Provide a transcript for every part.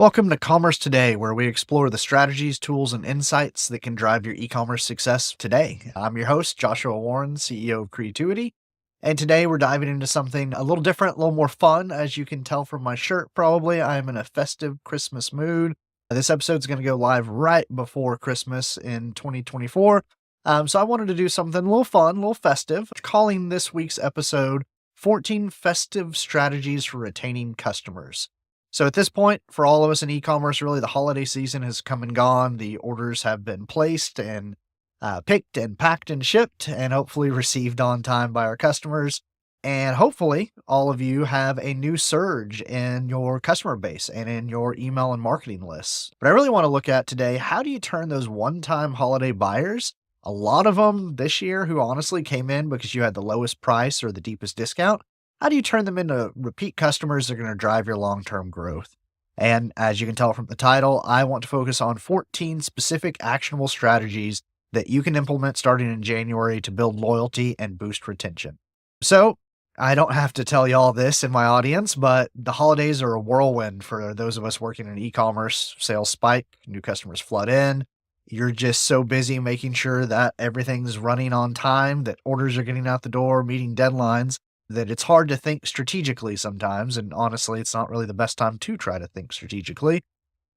Welcome to Commerce Today, where we explore the strategies, tools, and insights that can drive your e-commerce success today. I'm your host, Joshua Warren, CEO of Creatuity, and today we're diving into something a little different, a little more fun. As you can tell from my shirt, probably, I'm in a festive Christmas mood. This episode is going to go live right before Christmas in 2024, so I wanted to do something a little fun, a little festive, calling this week's episode 14 Festive Strategies for Retaining Customers. So at this point, for all of us in e-commerce, really the holiday season has come and gone. The orders have been placed and picked and packed and shipped and hopefully received on time by our customers. And hopefully all of you have a new surge in your customer base and in your email and marketing lists. But I really want to look at today, how do you turn those one-time holiday buyers, a lot of them this year who honestly came in because you had the lowest price or the deepest discount, how do you turn them into repeat customers that are going to drive your long-term growth? And as you can tell from the title, I want to focus on 14 specific actionable strategies that you can implement starting in January to build loyalty and boost retention. So I don't have to tell you all this in my audience, but the holidays are a whirlwind for those of us working in e-commerce. Sales spike, new customers flood in. You're just so busy making sure that everything's running on time, that orders are getting out the door, meeting deadlines, that it's hard to think strategically sometimes, and honestly, it's not really the best time to try to think strategically.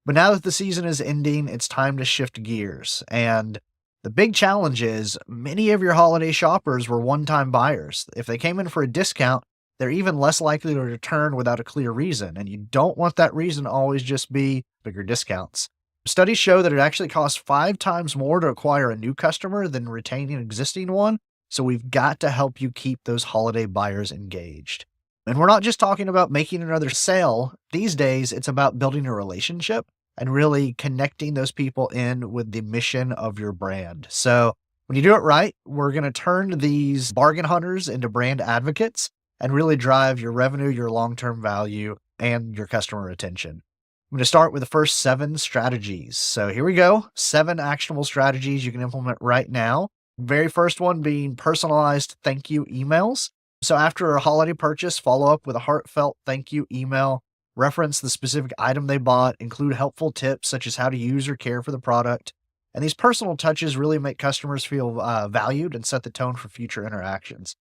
But now that the season is ending, it's time to shift gears. And the big challenge is many of your holiday shoppers were one-time buyers. If they came in for a discount, they're even less likely to return without a clear reason. And you don't want that reason to always just be bigger discounts. Studies show that it actually costs 5 times more to acquire a new customer than retaining an existing one. So we've got to help you keep those holiday buyers engaged. And we're not just talking about making another sale. These days, it's about building a relationship and really connecting those people in with the mission of your brand. So when you do it right, we're going to turn these bargain hunters into brand advocates and really drive your revenue, your long-term value, and your customer retention. I'm going to start with the first 7 strategies. So here we go. 7 actionable strategies you can implement right now. Very first one being personalized thank you emails. So after a holiday purchase, follow up with a heartfelt thank you email, reference the specific item they bought, include helpful tips such as how to use or care for the product. And these personal touches really make customers feel valued and set the tone for future interactions.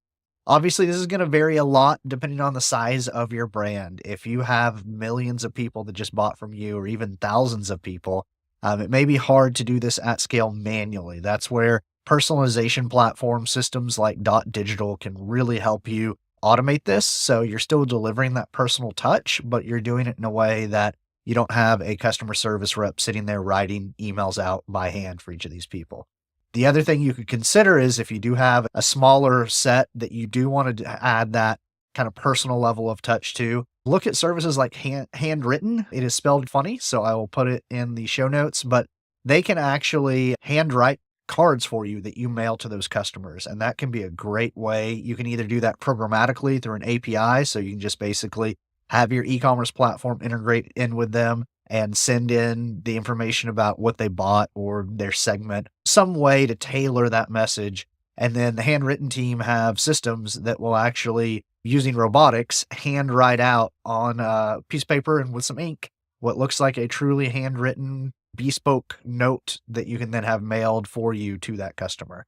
Obviously, this is going to vary a lot depending on the size of your brand. If you have millions of people that just bought from you or even thousands of people, it may be hard to do this at scale manually. That's where personalization platform systems like Digital can really help you automate this. So you're still delivering that personal touch, but you're doing it in a way that you don't have a customer service rep sitting there writing emails out by hand for each of these people. The other thing you could consider is if you do have a smaller set that you do want to add that kind of personal level of touch to, look at services like Handwritten. It is spelled funny, so I will put it in the show notes, but they can actually handwrite cards for you that you mail to those customers. And that can be a great way. You can either do that programmatically through an API. So you can just basically have your e-commerce platform integrate in with them and send in the information about what they bought or their segment, some way to tailor that message. And then the handwritten team have systems that will actually, using robotics, hand write out on a piece of paper and with some ink what looks like a truly handwritten bespoke note that you can then have mailed for you to that customer.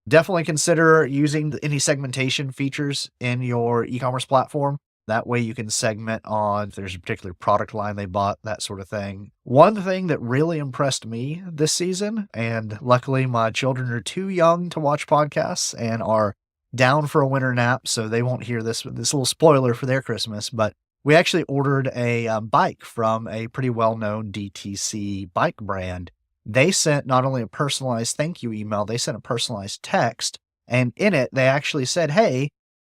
Definitely consider using any segmentation features in your e-commerce platform. That way you can segment on if there's a particular product line they bought, that sort of thing. One thing that really impressed me this season, and luckily my children are too young to watch podcasts and are down for a winter nap, so they won't hear this little spoiler for their Christmas, but we actually ordered a bike from a pretty well-known DTC bike brand. They sent not only a personalized thank you email, they sent a personalized text. And in it, they actually said, hey,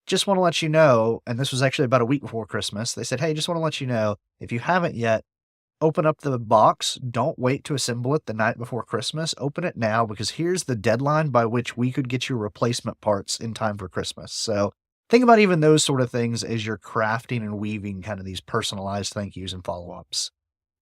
just want to let you know, and this was actually about a week before Christmas. They said, hey, just want to let you know, if you haven't yet, open up the box. Don't wait to assemble it the night before Christmas. Open it now because here's the deadline by which we could get you replacement parts in time for Christmas. So think about even those sort of things as you're crafting and weaving kind of these personalized thank yous and follow-ups.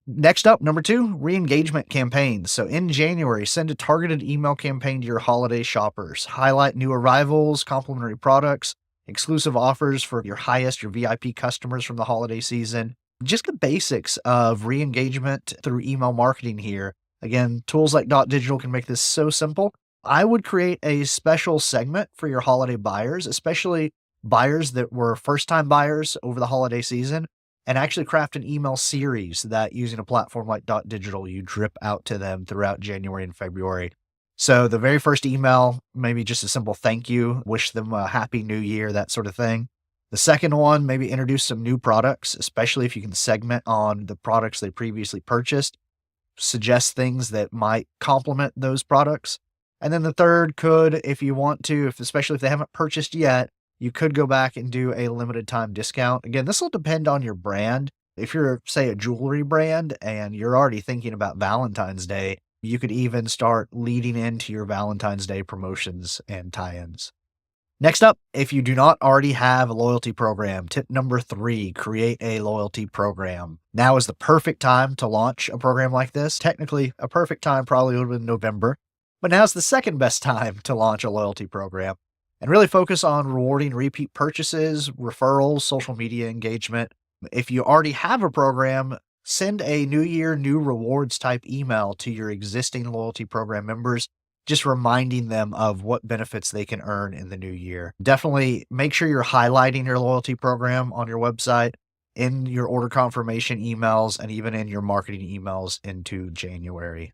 Next up, number 2, re-engagement campaigns. So in January, send a targeted email campaign to your holiday shoppers. Highlight new arrivals, complimentary products, exclusive offers for your VIP customers from the holiday season. Just the basics of re-engagement through email marketing here. Again, tools like Dot Digital can make this so simple. I would create a special segment for your holiday buyers, especially buyers that were first-time buyers over the holiday season, and actually craft an email series that using a platform like Dot Digital, you drip out to them throughout January and February. So the very first email, maybe just a simple thank you, wish them a happy new year, that sort of thing. The second one, maybe introduce some new products, especially if you can segment on the products they previously purchased, suggest things that might complement those products. And then the third could, if you want to, especially if they haven't purchased yet, you could go back and do a limited time discount. Again, this will depend on your brand. If you're, say, a jewelry brand and you're already thinking about Valentine's Day, you could even start leading into your Valentine's Day promotions and tie ins. Next up, if you do not already have a loyalty program, tip number 3, create a loyalty program. Now is the perfect time to launch a program like this. Technically, a perfect time probably would have been November, but now's the second best time to launch a loyalty program and really focus on rewarding repeat purchases, referrals, social media engagement. If you already have a program, send a New Year, New Rewards type email to your existing loyalty program members, just reminding them of what benefits they can earn in the new year. Definitely make sure you're highlighting your loyalty program on your website, in your order confirmation emails, and even in your marketing emails into January.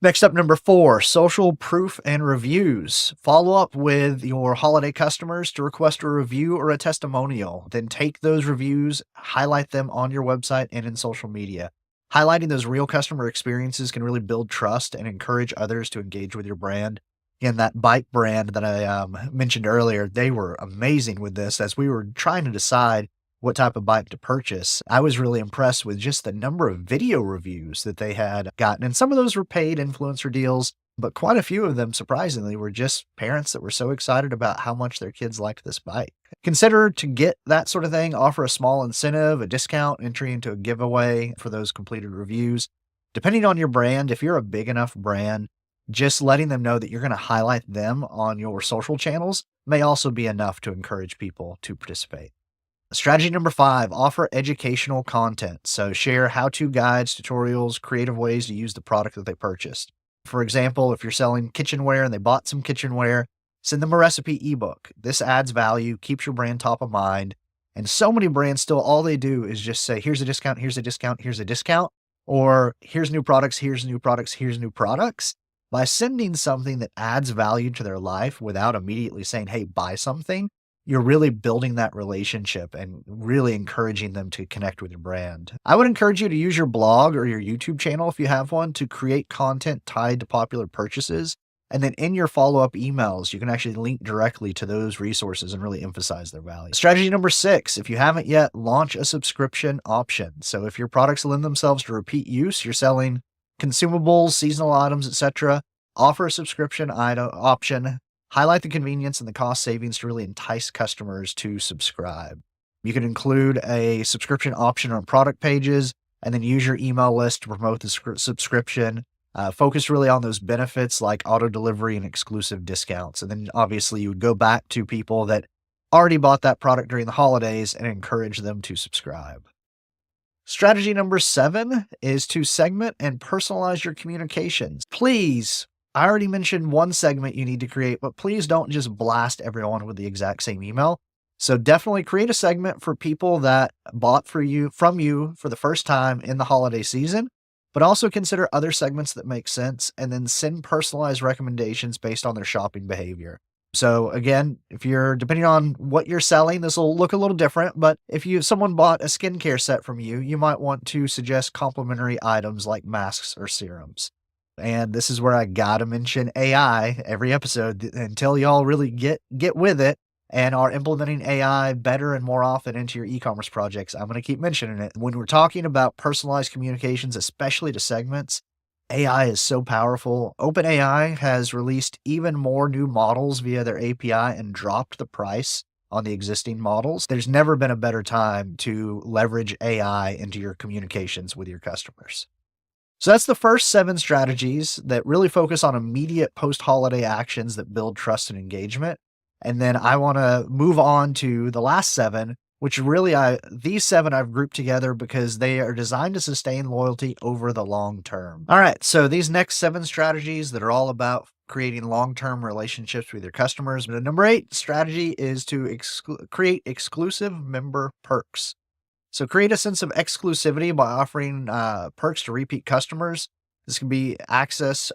Next up, number 4, social proof and reviews. Follow up with your holiday customers to request a review or a testimonial. Then take those reviews, highlight them on your website and in social media. Highlighting those real customer experiences can really build trust and encourage others to engage with your brand. And that bike brand that I mentioned earlier, they were amazing with this as we were trying to decide what type of bike to purchase. I was really impressed with just the number of video reviews that they had gotten. And some of those were paid influencer deals, but quite a few of them, surprisingly, were just parents that were so excited about how much their kids liked this bike. Consider to get that sort of thing, offer a small incentive, a discount, entry into a giveaway for those completed reviews. Depending on your brand, if you're a big enough brand, just letting them know that you're going to highlight them on your social channels may also be enough to encourage people to participate. Strategy number 5, offer educational content. So share how-to guides, tutorials, creative ways to use the product that they purchased. For example, if you're selling kitchenware and they bought some kitchenware, send them a recipe ebook. This adds value, keeps your brand top of mind. And so many brands still, all they do is just say, here's a discount, here's a discount, here's a discount, or here's new products, here's new products, here's new products. By sending something that adds value to their life without immediately saying, hey, buy something, you're really building that relationship and really encouraging them to connect with your brand. I would encourage you to use your blog or your YouTube channel if you have one to create content tied to popular purchases. And then in your follow-up emails, you can actually link directly to those resources and really emphasize their value. Strategy number 6, if you haven't yet, launch a subscription option. So if your products lend themselves to repeat use, you're selling consumables, seasonal items, etc., offer a subscription item option. Highlight the convenience and the cost savings to really entice customers to subscribe. You can include a subscription option on product pages and then use your email list to promote the subscription. Focus really on those benefits like auto delivery and exclusive discounts. And then obviously you would go back to people that already bought that product during the holidays and encourage them to subscribe. Strategy number 7 is to segment and personalize your communications. Please, I already mentioned one segment you need to create, but please don't just blast everyone with the exact same email. So definitely create a segment for people that bought from you for the first time in the holiday season, but also consider other segments that make sense and then send personalized recommendations based on their shopping behavior. So again, depending on what you're selling, this will look a little different, but if someone bought a skincare set from you, you might want to suggest complementary items like masks or serums. And this is where I gotta mention AI every episode until y'all really get with it and are implementing AI better and more often into your e-commerce projects. I'm gonna keep mentioning it. When we're talking about personalized communications, especially to segments, AI is so powerful. OpenAI has released even more new models via their API and dropped the price on the existing models. There's never been a better time to leverage AI into your communications with your customers. So that's the first 7 strategies that really focus on immediate post-holiday actions that build trust and engagement. And then I want to move on to the last 7 which really these 7 I've grouped together because they are designed to sustain loyalty over the long term. All right, so these next 7 strategies that are all about creating long-term relationships with your customers. The number 8 strategy is to create exclusive member perks. So create a sense of exclusivity by offering perks to repeat customers. This can be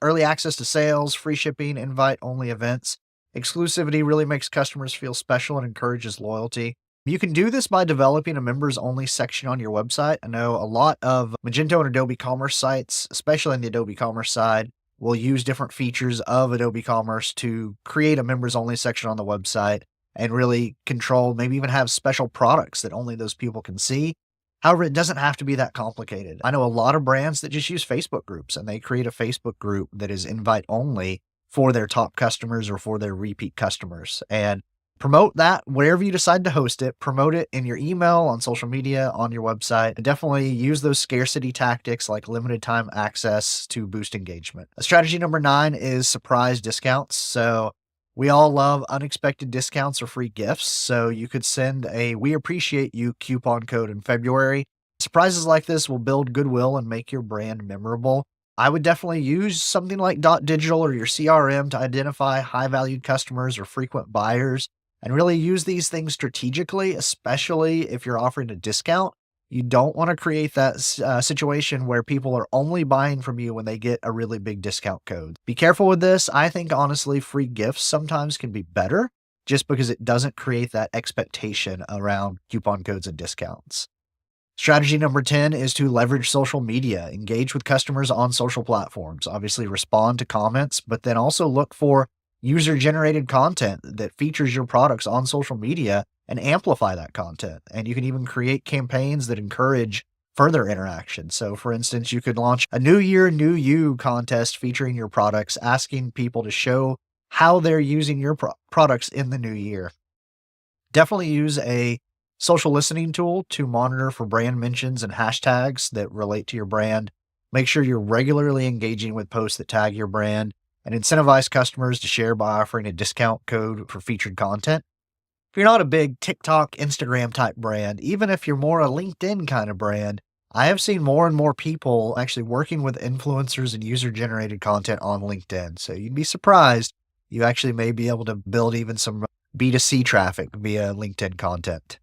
early access to sales, free shipping, invite-only events. Exclusivity really makes customers feel special and encourages loyalty. You can do this by developing a members only section on your website. I know a lot of Magento and Adobe Commerce sites, especially on the Adobe Commerce side, will use different features of Adobe Commerce to create a members only section on the website and really control, maybe even have special products that only those people can see. However, it doesn't have to be that complicated. I know a lot of brands that just use Facebook groups and they create a Facebook group that is invite only for their top customers or for their repeat customers. And promote that wherever you decide to host it. Promote it in your email, on social media, on your website. And definitely use those scarcity tactics like limited time access to boost engagement. Strategy number 9 is surprise discounts. So we all love unexpected discounts or free gifts. So you could send a "We appreciate you" coupon code in February. Surprises like this will build goodwill and make your brand memorable. I would definitely use something like Dot Digital or your CRM to identify high valued customers or frequent buyers and really use these things strategically, especially if you're offering a discount. You don't want to create that situation where people are only buying from you when they get a really big discount code. Be careful with this. I think honestly, free gifts sometimes can be better just because it doesn't create that expectation around coupon codes and discounts. Strategy number 10 is to leverage social media. Engage with customers on social platforms. Obviously, respond to comments, but then also look for user-generated content that features your products on social media and amplify that content. And you can even create campaigns that encourage further interaction. So, for instance, you could launch a New Year, New You contest featuring your products, asking people to show how they're using your products in the new year. Definitely use a social listening tool to monitor for brand mentions and hashtags that relate to your brand. Make sure you're regularly engaging with posts that tag your brand and incentivize customers to share by offering a discount code for featured content. If you're not a big TikTok, Instagram type brand, even if you're more a LinkedIn kind of brand, I have seen more and more people actually working with influencers and user generated content on LinkedIn. So you'd be surprised. You actually may be able to build even some B2C traffic via LinkedIn content.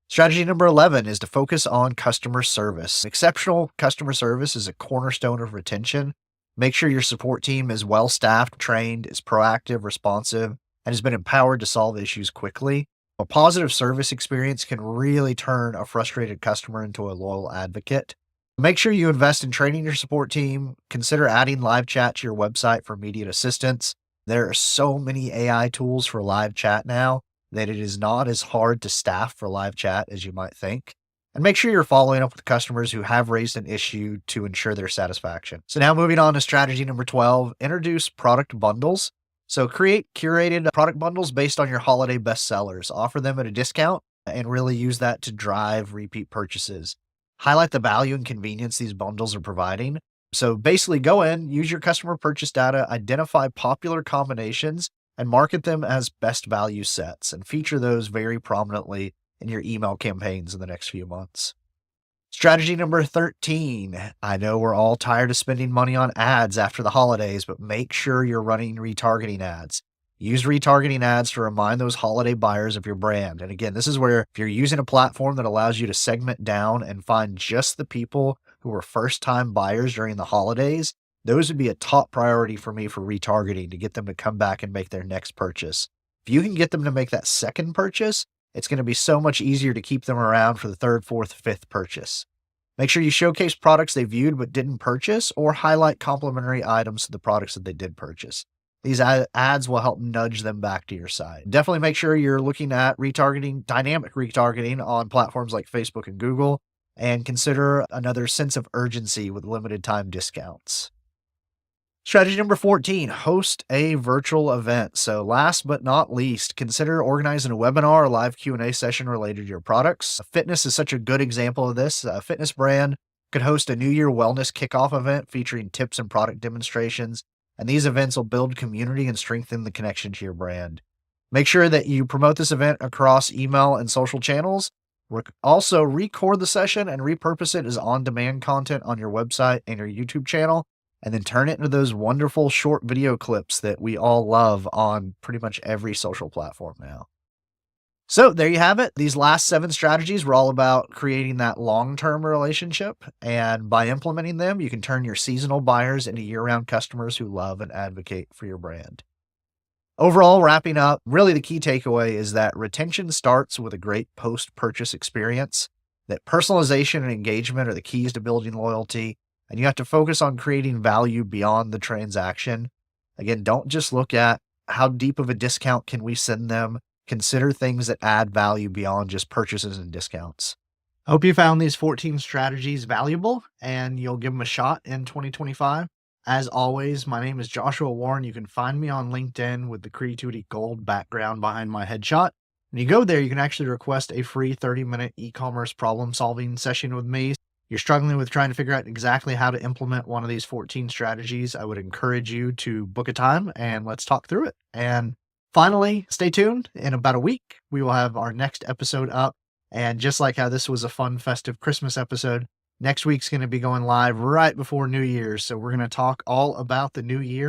Strategy number 11 is to focus on customer service. Exceptional customer service is a cornerstone of retention. Make sure your support team is well staffed, trained, is proactive, responsive, and has been empowered to solve issues quickly. A positive service experience can really turn a frustrated customer into a loyal advocate. Make sure you invest in training your support team. Consider adding live chat to your website for immediate assistance. There are so many AI tools for live chat now that it is not as hard to staff for live chat as you might think. And make sure you're following up with customers who have raised an issue to ensure their satisfaction. So now moving on to strategy number 12, introduce product bundles. So create curated product bundles based on your holiday bestsellers. Offer them at a discount and really use that to drive repeat purchases. Highlight the value and convenience these bundles are providing. So basically go in, use your customer purchase data, identify popular combinations, and market them as best value sets and feature those very prominently in your email campaigns in the next few months. Strategy number 13. I know we're all tired of spending money on ads after the holidays, but make sure you're running retargeting ads. Use retargeting ads to remind those holiday buyers of your brand. And again, this is where if you're using a platform that allows you to segment down and find just the people who are first-time buyers during the holidays, those would be a top priority for me for retargeting to get them to come back and make their next purchase. If you can get them to make that second purchase, it's going to be so much easier to keep them around for the third, fourth, fifth purchase. Make sure you showcase products they viewed but didn't purchase or highlight complementary items to the products that they did purchase. These ads will help nudge them back to your site. Definitely make sure you're looking at retargeting, dynamic retargeting on platforms like Facebook and Google, and consider another sense of urgency with limited time discounts. Strategy number 14, host a virtual event. So last but not least, consider organizing a webinar or live Q&A session related to your products. Fitness is such a good example of this. A fitness brand could host a New Year wellness kickoff event featuring tips and product demonstrations. And these events will build community and strengthen the connection to your brand. Make sure that you promote this event across email and social channels. Also, record the session and repurpose it as on demand content on your website and your YouTube channel, and then turn it into those wonderful short video clips that we all love on pretty much every social platform now. So there you have it. These last 7 strategies were all about creating that long-term relationship. And by implementing them, you can turn your seasonal buyers into year-round customers who love and advocate for your brand. Overall, wrapping up, really the key takeaway is that retention starts with a great post-purchase experience, that personalization and engagement are the keys to building loyalty, and you have to focus on creating value beyond the transaction. Again, don't just look at how deep of a discount can we send them. Consider things that add value beyond just purchases and discounts. I hope you found these 14 strategies valuable and you'll give them a shot in 2025. As always, my name is Joshua Warren. You can find me on LinkedIn with the Creatuity gold background behind my headshot. When you go there, you can actually request a free 30-minute e-commerce problem-solving session with me. You're struggling with trying to figure out exactly how to implement one of these 14 strategies, I would encourage you to book a time and let's talk through it. And finally, stay tuned. In about a week, we will have our next episode up. And just like how this was a fun, festive Christmas episode, next week's going to be going live right before New Year's. So we're going to talk all about the new year